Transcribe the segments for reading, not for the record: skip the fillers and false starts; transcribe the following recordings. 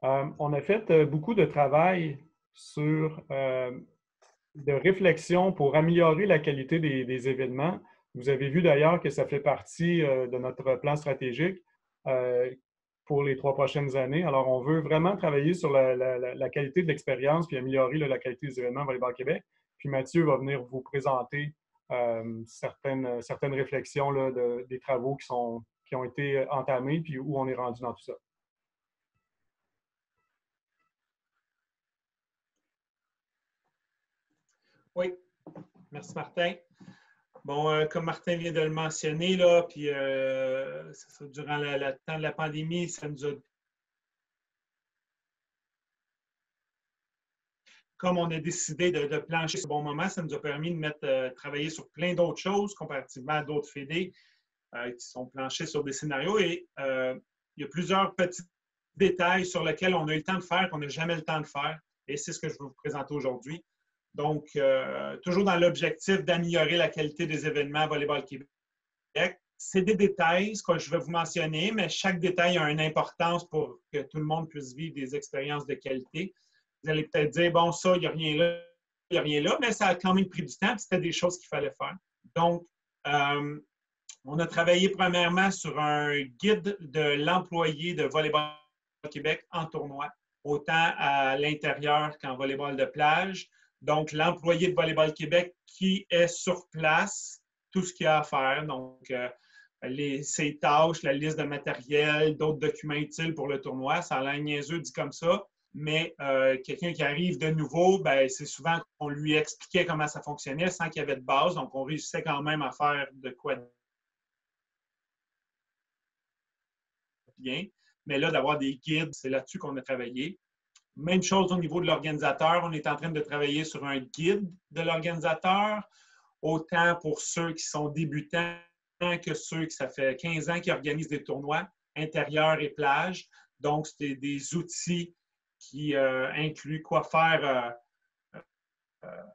On a fait beaucoup de travail sur de réflexion pour améliorer la qualité des événements. Vous avez vu d'ailleurs que ça fait partie de notre plan stratégique euh, pour les 3 prochaines années. Alors, on veut vraiment travailler sur la qualité de l'expérience puis améliorer là, la qualité des événements Volleyball Québec. Puis Mathieu va venir vous présenter certaines réflexions là, des travaux qui ont été entamés puis où on est rendu dans tout ça. Oui, merci Martin. Bon, comme Martin vient de le mentionner, là, puis durant le temps de la pandémie, ça nous a. Comme on a décidé de plancher ce bon moment, ça nous a permis de travailler sur plein d'autres choses comparativement à d'autres fédés qui sont planchés sur des scénarios. Et il y a plusieurs petits détails sur lesquels on a eu le temps de faire, qu'on n'a jamais le temps de faire. Et c'est ce que je vais vous présenter aujourd'hui. Donc, toujours dans l'objectif d'améliorer la qualité des événements à Volleyball Québec. C'est des détails, ce que je vais vous mentionner, mais chaque détail a une importance pour que tout le monde puisse vivre des expériences de qualité. Vous allez peut-être dire, bon, ça, il n'y a rien là, il n'y a rien là, mais ça a quand même pris du temps, puis c'était des choses qu'il fallait faire. Donc, on a travaillé premièrement sur un guide de l'employé de Volleyball Québec en tournoi, autant à l'intérieur qu'en volleyball de plage. Donc, l'employé de Volleyball Québec qui est sur place, tout ce qu'il y a à faire. Donc, ses tâches, la liste de matériel, d'autres documents utiles pour le tournoi. Ça a l'air niaiseux dit comme ça, mais quelqu'un qui arrive de nouveau, ben, c'est souvent qu'on lui expliquait comment ça fonctionnait sans qu'il y avait de base. Donc, on réussissait quand même à faire de quoi bien. Mais là, d'avoir des guides, c'est là-dessus qu'on a travaillé. Même chose au niveau de l'organisateur. On est en train de travailler sur un guide de l'organisateur, autant pour ceux qui sont débutants que ceux qui, ça fait 15 ans, qui organisent des tournois intérieurs et plages. Donc, c'est des outils qui incluent quoi faire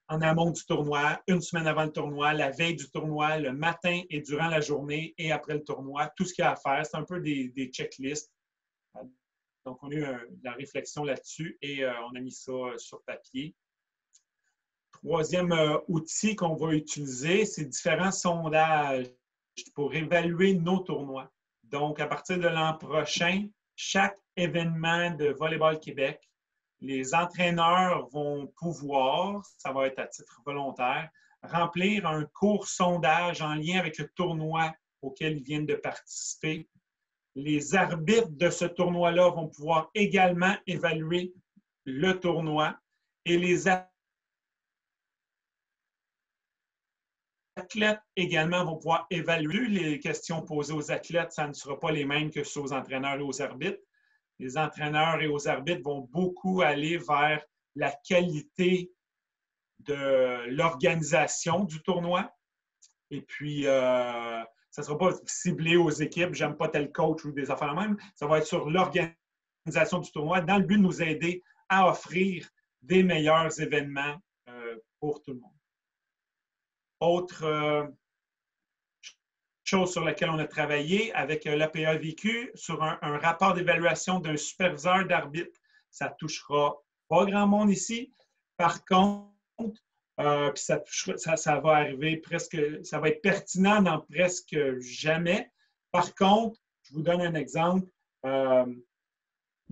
en amont du tournoi, une semaine avant le tournoi, la veille du tournoi, le matin et durant la journée et après le tournoi, tout ce qu'il y a à faire. C'est un peu des checklists. Donc, on a eu de la réflexion là-dessus et on a mis ça sur papier. Troisième outil qu'on va utiliser, c'est différents sondages pour évaluer nos tournois. Donc, à partir de l'an prochain, chaque événement de Volleyball Québec, les entraîneurs vont pouvoir, ça va être à titre volontaire, remplir un court sondage en lien avec le tournoi auquel ils viennent de participer. Les arbitres de ce tournoi-là vont pouvoir également évaluer le tournoi et les athlètes également vont pouvoir évaluer les questions posées aux athlètes. Ça ne sera pas les mêmes que ceux aux entraîneurs et aux arbitres. Les entraîneurs et aux arbitres vont beaucoup aller vers la qualité de l'organisation du tournoi. Et puis, ça ne sera pas ciblé aux équipes, j'aime pas tel coach ou des affaires même. Ça va être sur l'organisation du tournoi dans le but de nous aider à offrir des meilleurs événements pour tout le monde. Autre chose sur laquelle on a travaillé avec l'APA-VQ, sur un rapport d'évaluation d'un superviseur d'arbitre. Ça ne touchera pas grand monde ici. Par contre, puis ça va arriver presque, ça va être pertinent dans presque jamais. Par contre, je vous donne un exemple. À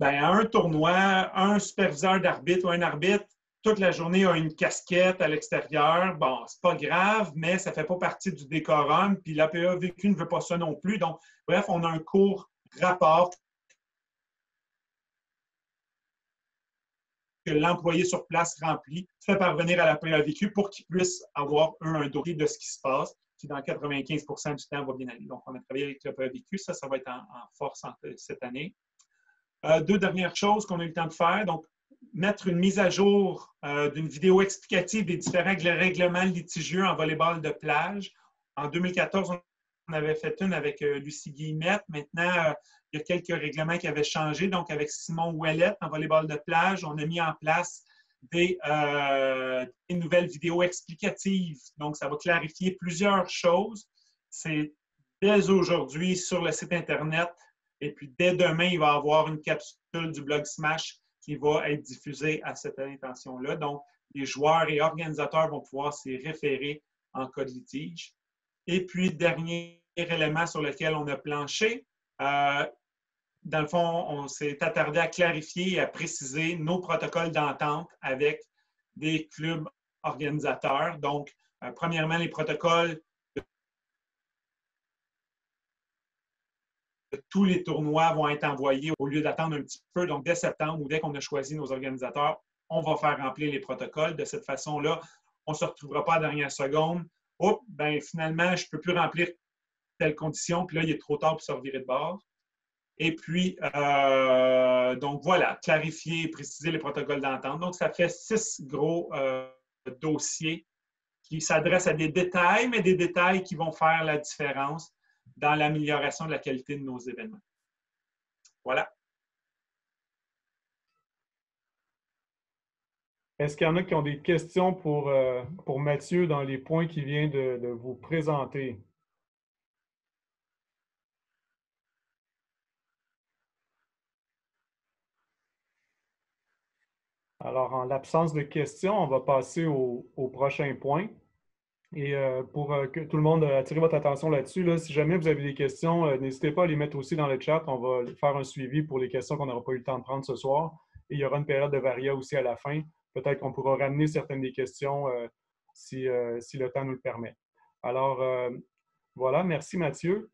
un tournoi, un superviseur d'arbitre ou un arbitre, toute la journée a une casquette à l'extérieur. Bon, c'est pas grave, mais ça ne fait pas partie du décorum. Puis l'APA-VQ ne veut pas ça non plus. Donc, bref, on a un court rapport que l'employé sur place remplit, fait parvenir à l'APA-VQ pour qu'il puisse avoir un dossier de ce qui se passe, qui dans 95 % du temps va bien aller. Donc, on a travaillé avec l'APA-VQ. Ça va être en force cette année. Deux dernières choses qu'on a eu le temps de faire. Donc, mettre une mise à jour d'une vidéo explicative des différents règlements litigieux en volleyball de plage. En 2014, on avait fait une avec Lucie Guillemette. Maintenant, il y a quelques règlements qui avaient changé. Donc, avec Simon Ouellette en volleyball de plage, on a mis en place des nouvelles vidéos explicatives. Donc, ça va clarifier plusieurs choses. C'est dès aujourd'hui sur le site Internet Et puis, dès demain, il va y avoir une capsule du blog Smash qui va être diffusée à cette intention-là. Donc, les joueurs et organisateurs vont pouvoir s'y référer en cas de litige. Et puis, dernier élément sur lequel on a planché, dans le fond, on s'est attardé à clarifier et à préciser nos protocoles d'entente avec des clubs organisateurs. Donc, premièrement, les protocoles de tous les tournois vont être envoyés au lieu d'attendre un petit peu. Donc, dès septembre ou dès qu'on a choisi nos organisateurs, on va faire remplir les protocoles. De cette façon-là, on ne se retrouvera pas à la dernière seconde. Oh, ben finalement, je ne peux plus remplir telle condition, puis là, il est trop tard pour se revirer de bord. Et puis, donc voilà, clarifier et préciser les protocoles d'entente. Donc, ça fait 6 gros dossiers qui s'adressent à des détails, mais des détails qui vont faire la différence dans l'amélioration de la qualité de nos événements. Voilà. Est-ce qu'il y en a qui ont des questions pour Mathieu dans les points qu'il vient de vous présenter? Alors, en l'absence de questions, on va passer au prochain point. Et pour que tout le monde attire votre attention là-dessus, là, si jamais vous avez des questions, n'hésitez pas à les mettre aussi dans le chat. On va faire un suivi pour les questions qu'on n'aura pas eu le temps de prendre ce soir. Et il y aura une période de varia aussi à la fin. Peut-être qu'on pourra ramener certaines des questions si le temps nous le permet. Alors, voilà, merci Mathieu.